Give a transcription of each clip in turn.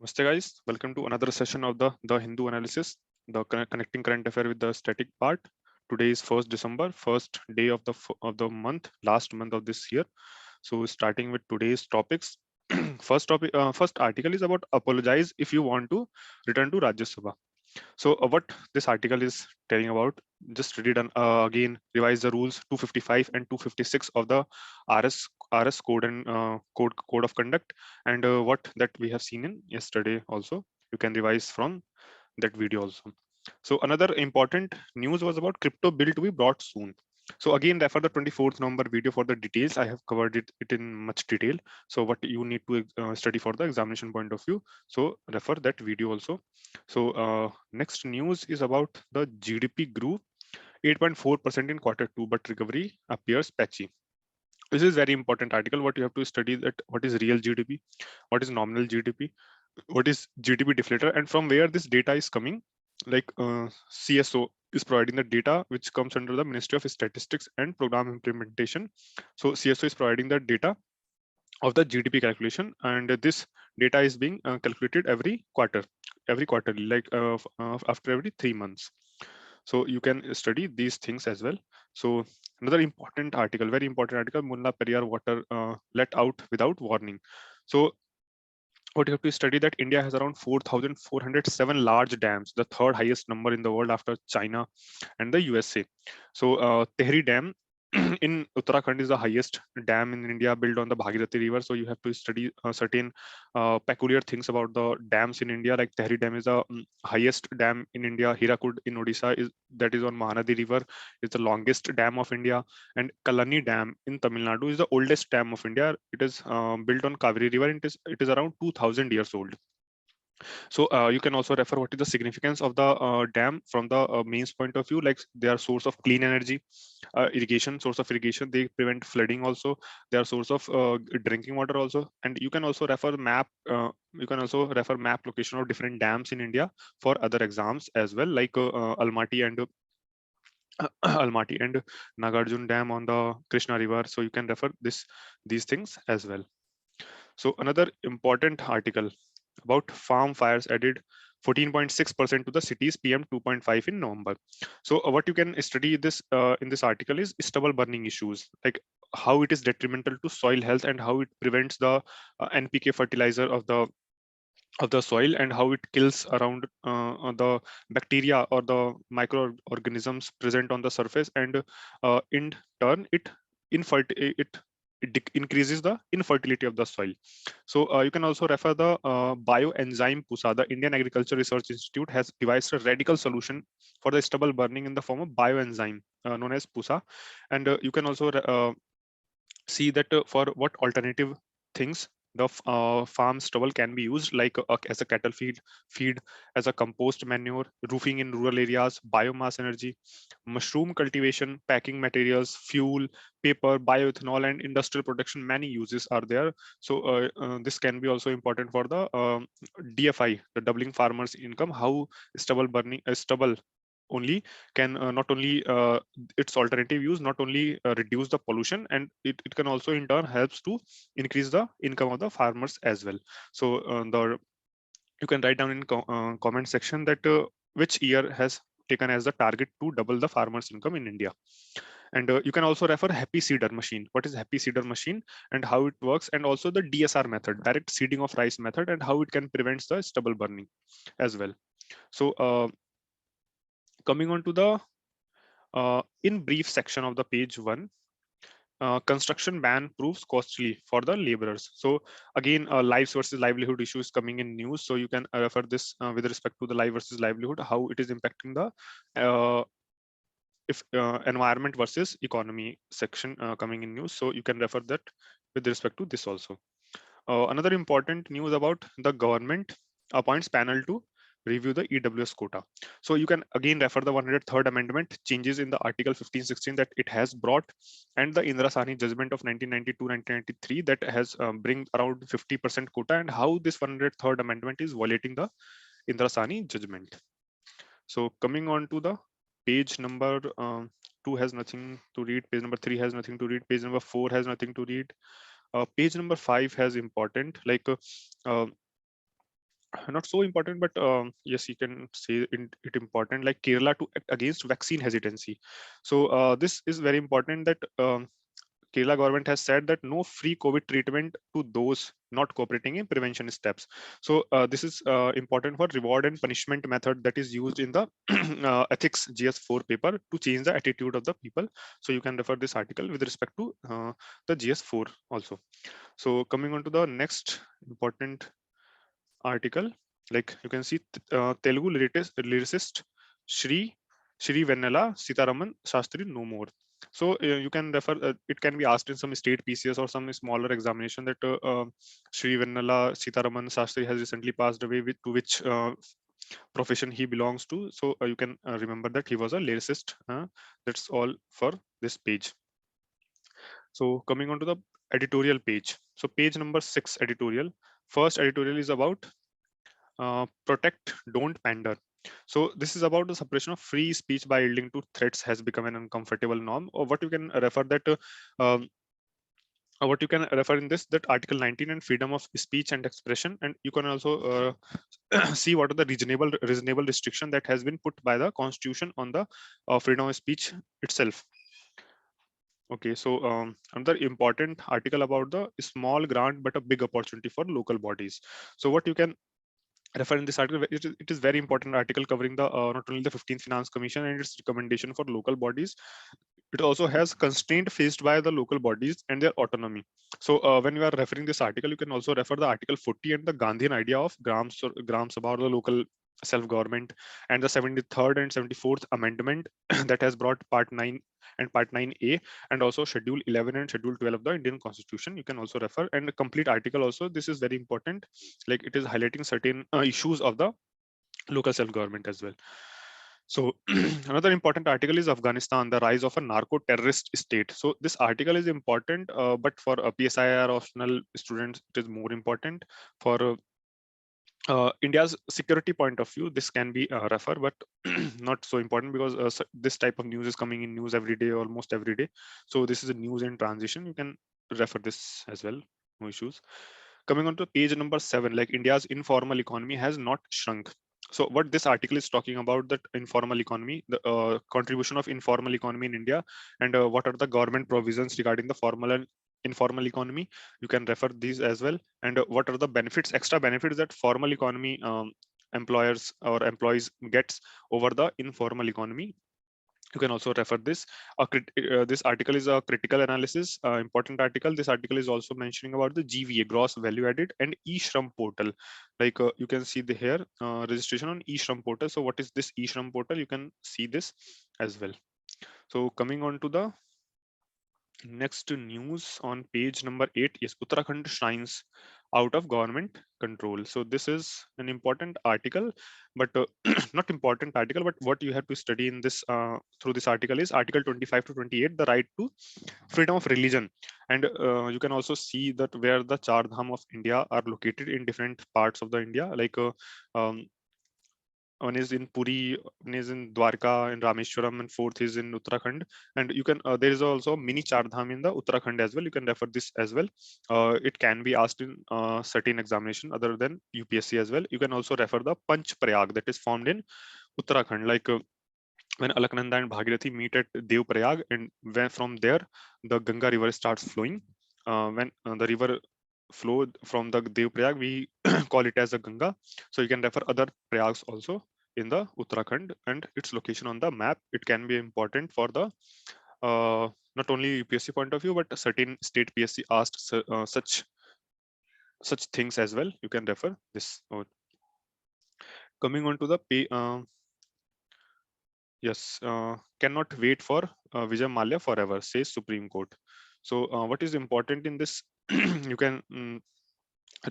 Namaste guys, welcome to another session of the Hindu analysis, the connecting current affair with the static part. Today is 1st December, first day of the month, last month of this year. So starting with today's topics, first article is about apologize if you want to return to Rajya Sabha. So what this article is telling about, just read it and again revise the rules 255 and 256 of the RS code and code of conduct, and what that we have seen in yesterday also. You can revise from that video also. So another important news was about crypto bill to be brought soon. So again, refer the 24th November video for the details. I have covered it in much detail. So what you need to study for the examination point of view. So refer that video also. So next news is about the GDP grew 8.4% in quarter 2, but recovery appears patchy. This is very important article. What you have to study that what is real GDP, what is nominal GDP, what is GDP deflator, and from where this data is coming. Like CSO is providing the data which comes under the Ministry of Statistics and Program Implementation. So CSO is providing the data of the GDP calculation, and this data is being calculated every quarter, like after every 3 months. So you can study these things as well. So another important article, very important article, Mulla Periyar water let out without warning. So what you have to study that India has around 4,407 large dams, the third highest number in the world after China and the USA. So Tehri Dam in Uttarakhand is the highest dam in India, built on the Bhagirathi River. So you have to study certain peculiar things about the dams in India. Like Tehri Dam is the highest dam in India. Hirakud in Odisha that is on Mahanadi River is the longest dam of India, and Kalani Dam in Tamil Nadu is the oldest dam of India. It is built on Kaveri River. It is around 2,000 years old. So you can also refer what is the significance of the dam from the mains point of view. Like they are source of clean energy, irrigation, source of irrigation. They prevent flooding also. They are source of drinking water also. And you can also refer map. You can also refer map location of different dams in India for other exams as well, like Almaty and Almaty and Nagarjun Dam on the Krishna River. So you can refer these things as well. So another important article about farm fires added 14.6% to the city's PM 2.5 in November. So what you can study this in this article is stubble burning issues, like how it is detrimental to soil health and how it prevents the NPK fertilizer of the soil, and how it kills around the bacteria or the microorganisms present on the surface, and in turn it increases the infertility of the soil. So you can also refer the bioenzyme PUSA. The Indian Agriculture Research Institute has devised a radical solution for the stubble burning in the form of bioenzyme known as PUSA. And you can also see that for what alternative things the farm stubble can be used, like as a cattle feed, as a compost manure, roofing in rural areas, biomass energy, mushroom cultivation, packing materials, fuel, paper, bioethanol, and industrial production. Many uses are there. So this can be also important for the DFI, the doubling farmers income. How stubble only can not only its alternative use not only reduce the pollution, and it can also in turn helps to increase the income of the farmers as well. So you can write down in comment section that which year has taken as the target to double the farmers income in India. And you can also refer happy seeder machine. What is happy seeder machine and how it works, and also the DSR method, direct seeding of rice method, and how it can prevent the stubble burning as well. So coming on to the in brief section of the page 1, construction ban proves costly for the laborers. So again, lives versus livelihood issues coming in news. So you can refer this with respect to the life versus livelihood, how it is impacting the if environment versus economy section coming in news. So you can refer that with respect to this also. Another important news about the government appoints panel to review the EWS quota. So you can again refer the 103rd amendment changes in the article 1516 that it has brought, and the Indira Sahni judgment of 1992-1993 that has bring around 50% quota, and how this 103rd amendment is violating the Indira Sahni judgment. So coming on to the page number 2 has nothing to read, page number 3 has nothing to read, page number 4 has nothing to read. Page number 5 has important, like not so important, but yes, you can say it important, like Kerala to act against vaccine hesitancy. So this is very important that Kerala government has said that no free COVID treatment to those not cooperating in prevention steps. So this is important for reward and punishment method that is used in the ethics GS4 paper to change the attitude of the people. So you can refer this article with respect to the GS4 also. So coming on to the next important article, like you can see Telugu lyricist Shri Shri Vennela Sitaraman Shastri no more. So you can refer. It can be asked in some state PCS or some smaller examination that Shri Vennela Sitaraman Shastri has recently passed away, with to which profession he belongs to. So you can remember that he was a lyricist. That's all for this page. So coming on to the editorial page. So page number 6, editorial. First editorial is about protect, don't pander. So this is about the suppression of free speech by yielding to threats has become an uncomfortable norm. Or what you can refer that um, what you can refer in this, that Article 19 and freedom of speech and expression, and you can also see what are the reasonable restriction that has been put by the Constitution on the freedom of speech itself. Okay, so another important article about the small grant but a big opportunity for local bodies. So what you can refer in this article, it is very important article covering the not only the 15th Finance Commission and its recommendation for local bodies. It also has constraint faced by the local bodies and their autonomy. So when you are referring this article, you can also refer the Article 40 and the Gandhian idea of grams about the local self-government, and the 73rd and 74th amendment that has brought part 9 and part 9A, and also schedule 11 and schedule 12 of the Indian Constitution. You can also refer, and a complete article also, this is very important, like it is highlighting certain issues of the local self-government as well. So another important article is Afghanistan, the rise of a narco-terrorist state. So this article is important, but for a PSIR optional students, it is more important. For India's security point of view, this can be refer, but not so important, because this type of news is coming in news every day, almost every day. So this is a news in transition. You can refer this as well, no issues. Coming on to page number 7, like India's informal economy has not shrunk. So what this article is talking about, that informal economy, the contribution of informal economy in India, and what are the government provisions regarding the formal and informal economy. You can refer these as well, and what are the benefits, extra benefits that formal economy employers or employees gets over the informal economy. You can also refer this. This article is a critical analysis, important article. This article is also mentioning about the GVA, gross value added, and e-shram portal. Like you can see the here registration on e-shram portal. So what is this e-shram portal? You can see this as well. So coming on to the next news on page number 8, yes, Uttarakhand shrines out of government control. So this is an important article, but not important article, but what you have to study in this through this article is Article 25 to 28, the right to freedom of religion. And you can also see that where the Char Dham of India are located in different parts of the India, like um, one is in Puri, one is in Dwarka and Rameshwaram, and fourth is in Uttarakhand. And you can there is also mini Chardham in the Uttarakhand as well. You can refer this as well. It can be asked in certain examination other than UPSC as well. You can also refer the Panch Prayag that is formed in Uttarakhand, like when Alaknanda and Bhagirathi meet at Dev Prayag, and when from there the Ganga river starts flowing. When the river flowed from the Dev Prayag, we call it as a Ganga. So you can refer other Prayags also in the Uttarakhand and its location on the map. It can be important for the not only UPSC point of view, but certain state PSC asked such things as well. You can refer this. Coming on to the yes, cannot wait for Vijay Mallya forever, says Supreme Court. So what is important in this, you can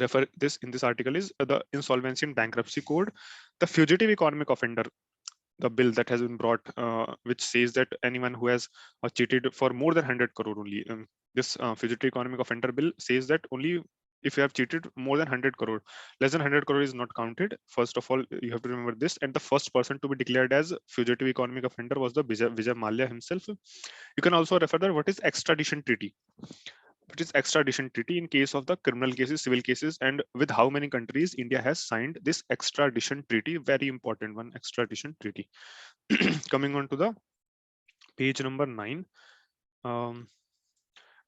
refer this in this article is the Insolvency and Bankruptcy Code, the Fugitive Economic Offender, the bill that has been brought, which says that anyone who has cheated for more than 100 crore only, this Fugitive Economic Offender bill says that only if you have cheated more than 100 crore, less than 100 crore is not counted. First of all, you have to remember this. And the first person to be declared as Fugitive Economic Offender was the Vijay Mallya himself. You can also refer that what is extradition treaty. which is extradition treaty in case of the criminal cases, civil cases, and with how many countries India has signed this extradition treaty. Very important one, extradition treaty. Coming on to the page number 9. Um,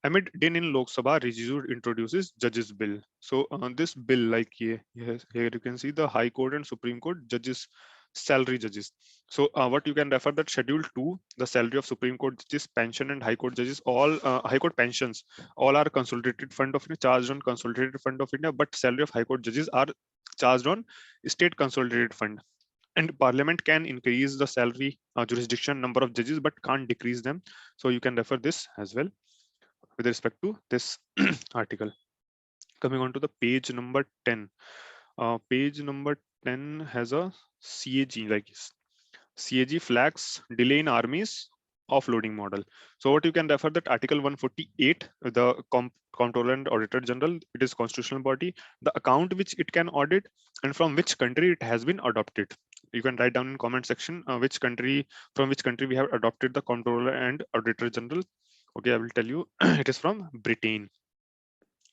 Amid din in Lok Sabha, Rijiju introduces judges bill. So this bill, like here you can see the High Court and Supreme Court judges, salary judges. So what you can refer that Schedule 2, the salary of Supreme Court judges, pension and High Court judges, all High Court pensions, all are consolidated fund of India, charged on consolidated fund of India, but salary of High Court judges are charged on state consolidated fund. And Parliament can increase the salary jurisdiction number of judges, but can't decrease them. So you can refer this as well with respect to this article. Coming on to the page number 10. Page number 10 has a CAG, like CAG flags delay in armies offloading model. So what you can refer that Article 148, the Comptroller and Auditor General, it is constitutional body, the account which it can audit and from which country it has been adopted. You can write down in comment section from which country we have adopted the Comptroller and Auditor General. Okay, I will tell you, it is from Britain.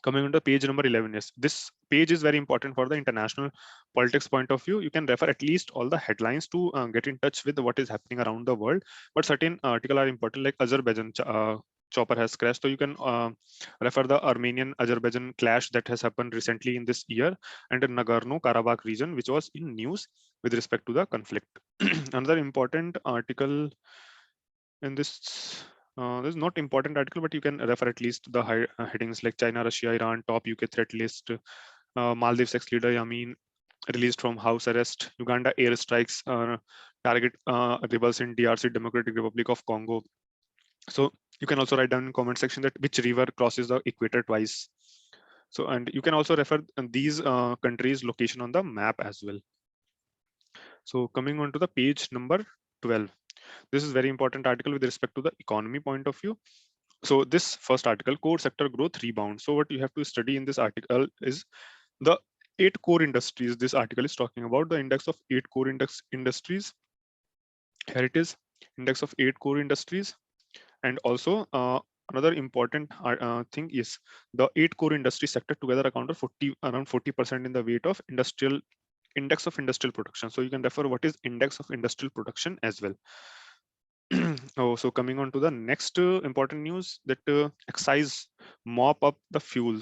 Coming on to page number 11, yes, this page is very important for the international politics point of view. You can refer at least all the headlines to get in touch with what is happening around the world, but certain articles are important, like Azerbaijan chopper has crashed. So you can refer the Armenian-Azerbaijan clash that has happened recently in this year, and the Nagorno-Karabakh region, which was in news with respect to the conflict. Another important article in this is not important article, but you can refer at least the headings like China, Russia, Iran, top UK threat list, Maldives ex-leader Yamin released from house arrest, Uganda airstrikes target rebels in DRC, Democratic Republic of Congo. So you can also write down in comment section that which river crosses the equator twice. So, and you can also refer these countries' location on the map as well. So coming on to the page number 12. This is very important article with respect to the economy point of view. So this first article, core sector growth rebound. So what you have to study in this article is the 8 core industries. This article is talking about the index of 8 core industries. Here it is, index of 8 core industries. And also another important thing is the 8 core industry sector together account for around 40% in the weight of index of industrial production. So you can refer what is index of industrial production as well. Oh, so coming on to the next important news, that excise mop up the fuel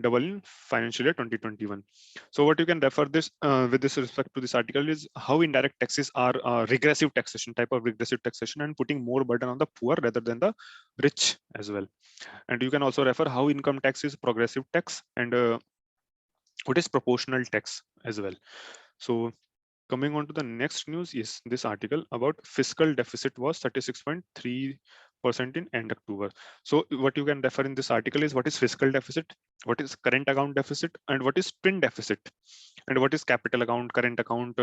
double in financial year 2021. So what you can refer this with this respect to this article is how indirect taxes are regressive taxation, type of regressive taxation, and putting more burden on the poor rather than the rich as well. And you can also refer how income tax is progressive tax and what is proportional tax as well. So coming on to the next news is this article about fiscal deficit was 36.3% in end October. So what you can refer in this article is what is fiscal deficit, what is current account deficit, and what is twin deficit, and what is capital account, current account,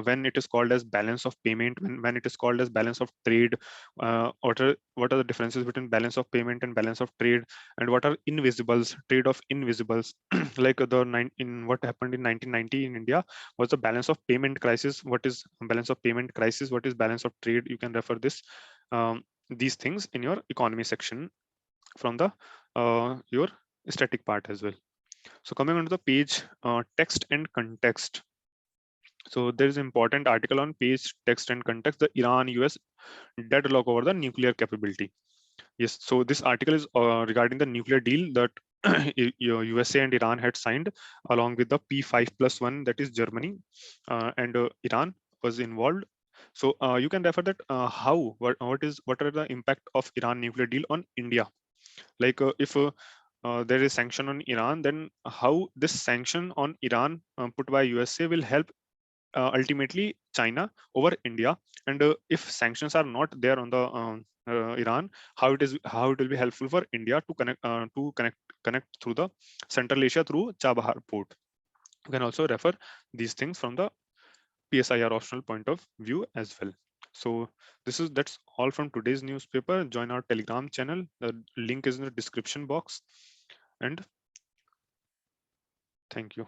when it is called as balance of payment, when it is called as balance of trade, what are the differences between balance of payment and balance of trade, and what are invisibles, trade of invisibles, like what happened in 1990 in India was the balance of payment crisis. What is balance of payment crisis? What is balance of trade? You can refer these things in your economy section from the your static part as well. So coming onto the page text and context. So there is an important article on page text and context, the Iran-US deadlock over the nuclear capability. Yes, so this article is regarding the nuclear deal that USA and Iran had signed along with the P5+1, that is Germany, and Iran was involved. So you can refer that what are the impact of Iran nuclear deal on India? Like if there is sanction on Iran, then how this sanction on Iran put by USA will help ultimately China over India, and if sanctions are not there on the Iran, how it will be helpful for India to connect through the Central Asia through Chabahar port. You can also refer these things from the PSIR optional point of view as well. So that's all from today's newspaper. Join our Telegram channel. The link is in the description box. And thank you.